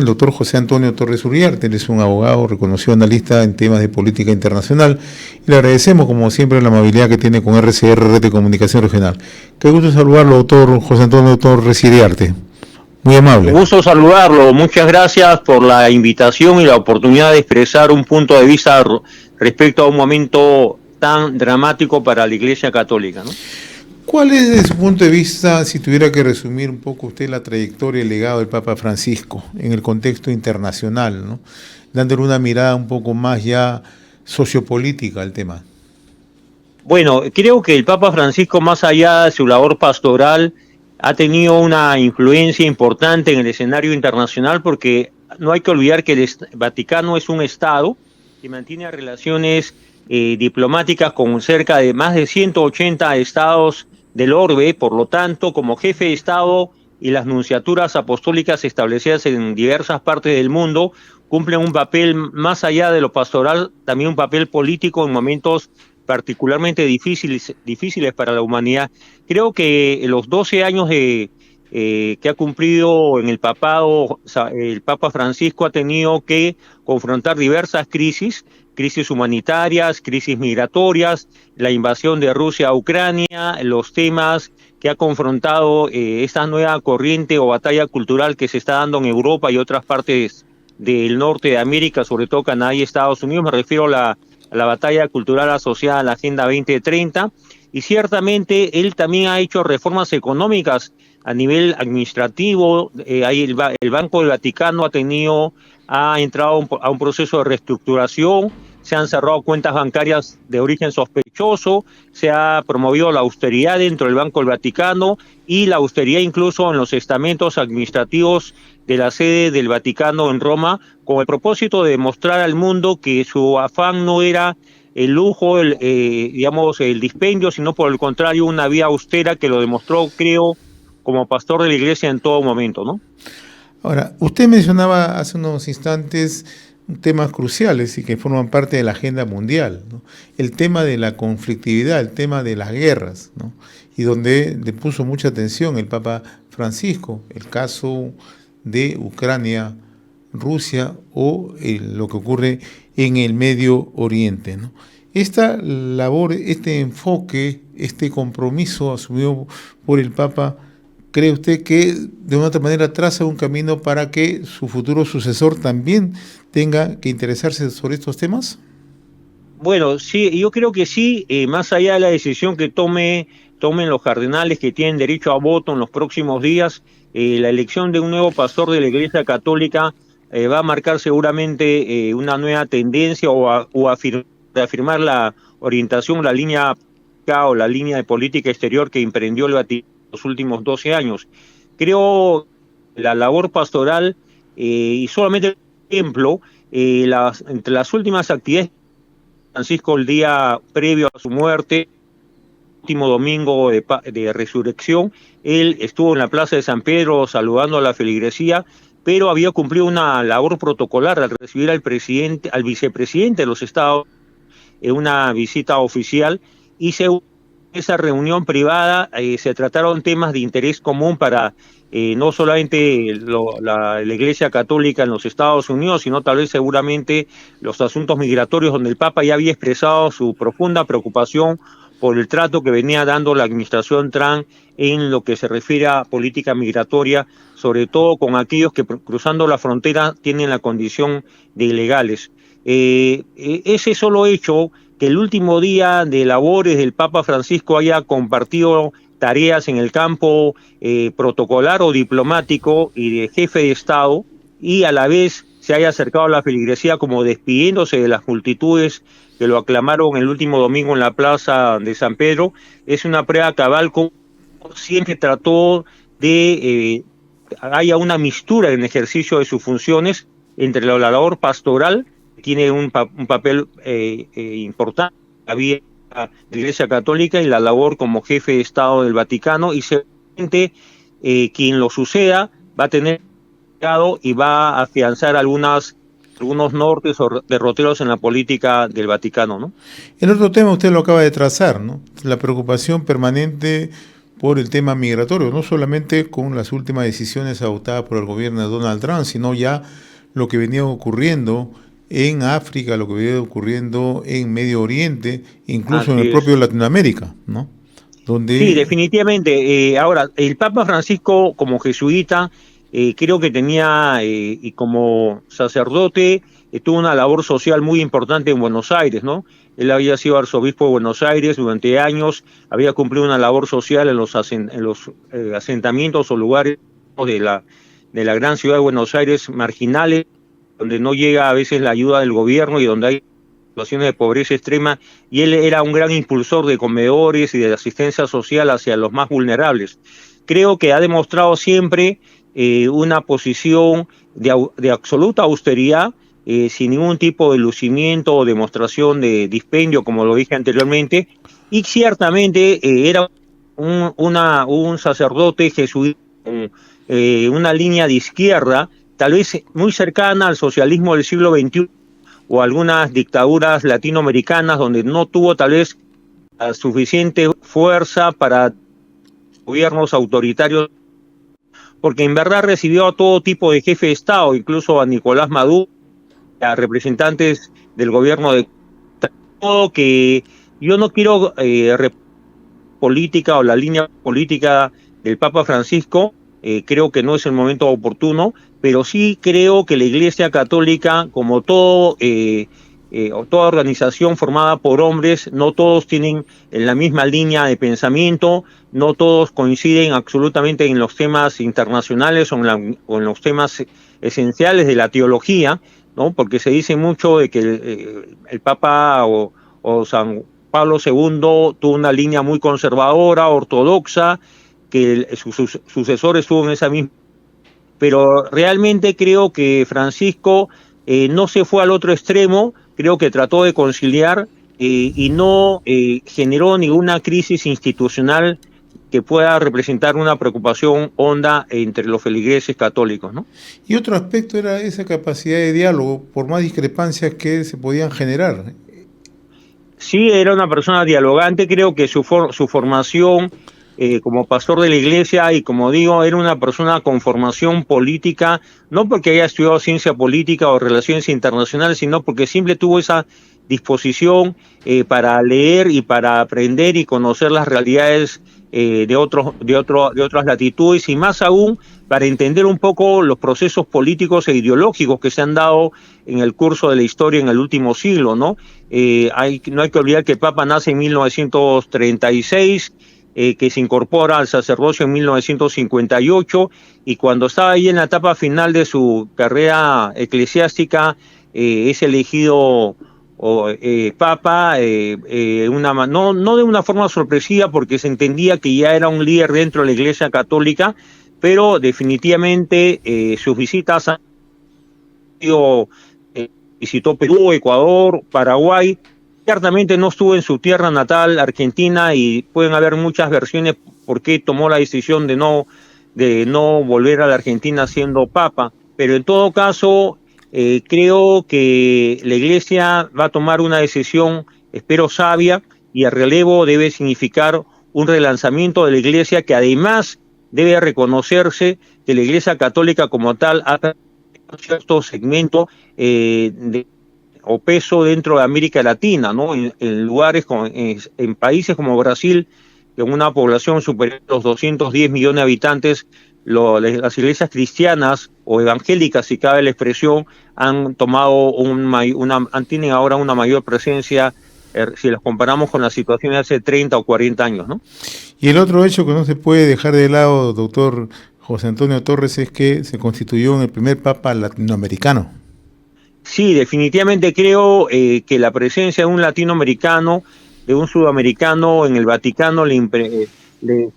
el doctor José Antonio Torres Uriarte. Él es un abogado reconocido analista en temas de política internacional y le agradecemos como siempre la amabilidad que tiene con RCR, Red de Comunicación Regional. Qué gusto saludarlo, doctor José Antonio Torres Uriarte. Muy amable. Un gusto saludarlo. Muchas gracias por la invitación y la oportunidad de expresar un punto de vista respecto a un momento tan dramático para la Iglesia Católica, ¿no? ¿Cuál es, desde su punto de vista, si tuviera que resumir un poco usted la trayectoria y el legado del Papa Francisco en el contexto internacional, ¿no? Dándole una mirada un poco más ya sociopolítica al tema? Bueno, creo que el Papa Francisco, más allá de su labor pastoral, ha tenido una influencia importante en el escenario internacional, porque no hay que olvidar que el Vaticano es un Estado que mantiene relaciones diplomáticas con cerca de más de 180 estados del orbe. Por lo tanto, como jefe de Estado y las nunciaturas apostólicas establecidas en diversas partes del mundo cumplen un papel más allá de lo pastoral, también un papel político en momentos particularmente difíciles para la humanidad. Creo que los 12 años que ha cumplido en el papado, el Papa Francisco ha tenido que confrontar diversas crisis humanitarias, crisis migratorias, la invasión de Rusia a Ucrania, los temas que ha confrontado esta nueva corriente o batalla cultural que se está dando en Europa y otras partes del norte de América, sobre todo Canadá y Estados Unidos. Me refiero a la batalla cultural asociada a la Agenda 2030, y ciertamente él también ha hecho reformas económicas a nivel administrativo. El Banco del Vaticano ha entrado a un proceso de reestructuración, se han cerrado cuentas bancarias de origen sospechoso, se ha promovido la austeridad dentro del Banco del Vaticano y la austeridad incluso en los estamentos administrativos de la sede del Vaticano en Roma, con el propósito de mostrar al mundo que su afán no era el lujo, el dispendio, sino por el contrario una vía austera, que lo demostró, creo, como pastor de la Iglesia en todo momento, ¿no? Ahora, usted mencionaba hace unos instantes temas cruciales y que forman parte de la agenda mundial, ¿no? El tema de la conflictividad, el tema de las guerras, ¿no? Y donde le puso mucha atención el Papa Francisco, el caso de Ucrania, Rusia o lo que ocurre en el Medio Oriente, ¿no? Esta labor, este enfoque, este compromiso asumido por el Papa, ¿cree usted que de una otra manera traza un camino para que su futuro sucesor también tenga que interesarse sobre estos temas? Bueno, sí, yo creo que sí, más allá de la decisión que tomen los cardenales que tienen derecho a voto en los próximos días, la elección de un nuevo pastor de la Iglesia Católica va a marcar seguramente una nueva tendencia o afirmar la orientación, la línea o la línea de política exterior que emprendió el Vaticano los últimos 12 años. Creo la labor pastoral, y solamente ejemplo, entre las últimas actividades de Francisco el día previo a su muerte, último domingo de resurrección, él estuvo en la Plaza de San Pedro saludando a la feligresía, pero había cumplido una labor protocolar al recibir al vicepresidente de los Estados en una visita oficial, y esa reunión privada se trataron temas de interés común para no solamente la Iglesia Católica en los Estados Unidos, sino tal vez seguramente los asuntos migratorios, donde el Papa ya había expresado su profunda preocupación por el trato que venía dando la administración Trump en lo que se refiere a política migratoria, sobre todo con aquellos que cruzando la frontera tienen la condición de ilegales. Ese solo hecho, que el último día de labores del Papa Francisco haya compartido tareas en el campo protocolar o diplomático y de jefe de Estado, y a la vez se haya acercado a la feligresía como despidiéndose de las multitudes que lo aclamaron el último domingo en la Plaza de San Pedro, es una prueba cabal como siempre trató de haya una mistura en el ejercicio de sus funciones entre la labor pastoral, tiene un papel importante había la Iglesia Católica, y la labor como jefe de Estado del Vaticano, y seguramente quien lo suceda va a tener y va a afianzar algunos nortes o derroteros en la política del Vaticano, ¿no? El otro tema usted lo acaba de trazar, ¿no? La preocupación permanente por el tema migratorio, no solamente con las últimas decisiones adoptadas por el gobierno de Donald Trump, sino ya lo que venía ocurriendo en África, lo que venía ocurriendo en Medio Oriente, incluso en Así el es. propio Latinoamérica, ¿no? Sí, Donde definitivamente. Ahora, el Papa Francisco, como jesuita, creo que tenía, y como sacerdote, tuvo una labor social muy importante en Buenos Aires, ¿no? Él había sido arzobispo de Buenos Aires durante años, había cumplido una labor social en los asentamientos o lugares de la gran ciudad de Buenos Aires marginales, donde no llega a veces la ayuda del gobierno y donde hay situaciones de pobreza extrema, y él era un gran impulsor de comedores y de asistencia social hacia los más vulnerables. Creo que ha demostrado siempre una posición de absoluta austeridad, sin ningún tipo de lucimiento o demostración de dispendio, como lo dije anteriormente, y ciertamente era un sacerdote jesuita con una línea de izquierda, tal vez muy cercana al socialismo del siglo XXI, o algunas dictaduras latinoamericanas donde no tuvo tal vez la suficiente fuerza para gobiernos autoritarios, porque en verdad recibió a todo tipo de jefe de Estado, incluso a Nicolás Maduro, a representantes del gobierno de todo, que yo no quiero política o la línea política del Papa Francisco, creo que no es el momento oportuno, pero sí creo que la Iglesia Católica, como toda organización formada por hombres, no todos tienen la misma línea de pensamiento, no todos coinciden absolutamente en los temas internacionales o en los temas esenciales de la teología, ¿no? Porque se dice mucho de que el Papa o San Pablo II tuvo una línea muy conservadora, ortodoxa, que sus sucesores tuvo en esa misma. Pero realmente creo que Francisco no se fue al otro extremo, creo que trató de conciliar y no generó ninguna crisis institucional que pueda representar una preocupación honda entre los feligreses católicos, ¿no? y otro aspecto era esa capacidad de diálogo, por más discrepancias que se podían generar. Sí, era una persona dialogante, creo que su formación como pastor de la iglesia y como digo, era una persona con formación política, no porque haya estudiado ciencia política o relaciones internacionales, sino porque siempre tuvo esa disposición para leer y para aprender y conocer las realidades de otras latitudes y más aún para entender un poco los procesos políticos e ideológicos que se han dado en el curso de la historia en el último siglo, ¿no? No hay que olvidar que el Papa nace en 1936, que se incorpora al sacerdocio en 1958 y cuando estaba ahí en la etapa final de su carrera eclesiástica es elegido Papa, no de una forma sorpresiva porque se entendía que ya era un líder dentro de la Iglesia Católica, pero definitivamente sus visitas han sido, visitó Perú, Ecuador, Paraguay. Ciertamente no estuvo en su tierra natal, Argentina, y pueden haber muchas versiones por qué tomó la decisión de no volver a la Argentina siendo Papa, pero en todo caso creo que la Iglesia va a tomar una decisión, espero sabia, y el relevo debe significar un relanzamiento de la Iglesia que además debe reconocerse que la Iglesia Católica como tal ha tenido cierto segmento o peso dentro de América Latina, ¿no? En lugares, en países como Brasil, con una población superior a los 210 millones de habitantes, las iglesias cristianas o evangélicas, si cabe la expresión, han tomado tienen ahora una mayor presencia si las comparamos con la situación de hace 30 o 40 años, ¿no? Y el otro hecho que no se puede dejar de lado, doctor José Antonio Torres, es que se constituyó en el primer papa latinoamericano. Sí, definitivamente creo que la presencia de un latinoamericano, de un sudamericano en el Vaticano le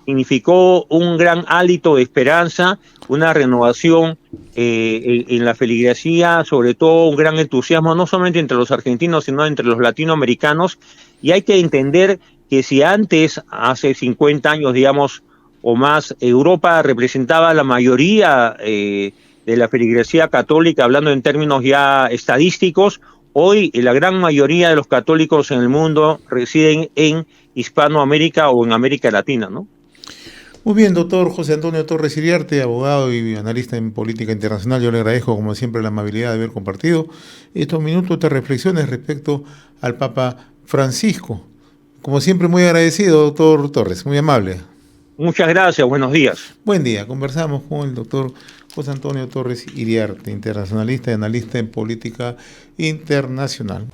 significó un gran hálito de esperanza, una renovación en la feligresía, sobre todo un gran entusiasmo, no solamente entre los argentinos, sino entre los latinoamericanos. Y hay que entender que si antes, hace 50 años, digamos, o más, Europa representaba la mayoría de la feligresía católica, hablando en términos ya estadísticos, hoy la gran mayoría de los católicos en el mundo residen en Hispanoamérica o en América Latina, ¿no? Muy bien, doctor José Antonio Torres Iriarte, abogado y analista en política internacional. Yo le agradezco, como siempre, la amabilidad de haber compartido estos minutos de reflexiones respecto al Papa Francisco. Como siempre, muy agradecido, doctor Torres, muy amable. Muchas gracias, buenos días. Buen día, conversamos con el doctor José Antonio Torres Iriarte, internacionalista y analista en política internacional.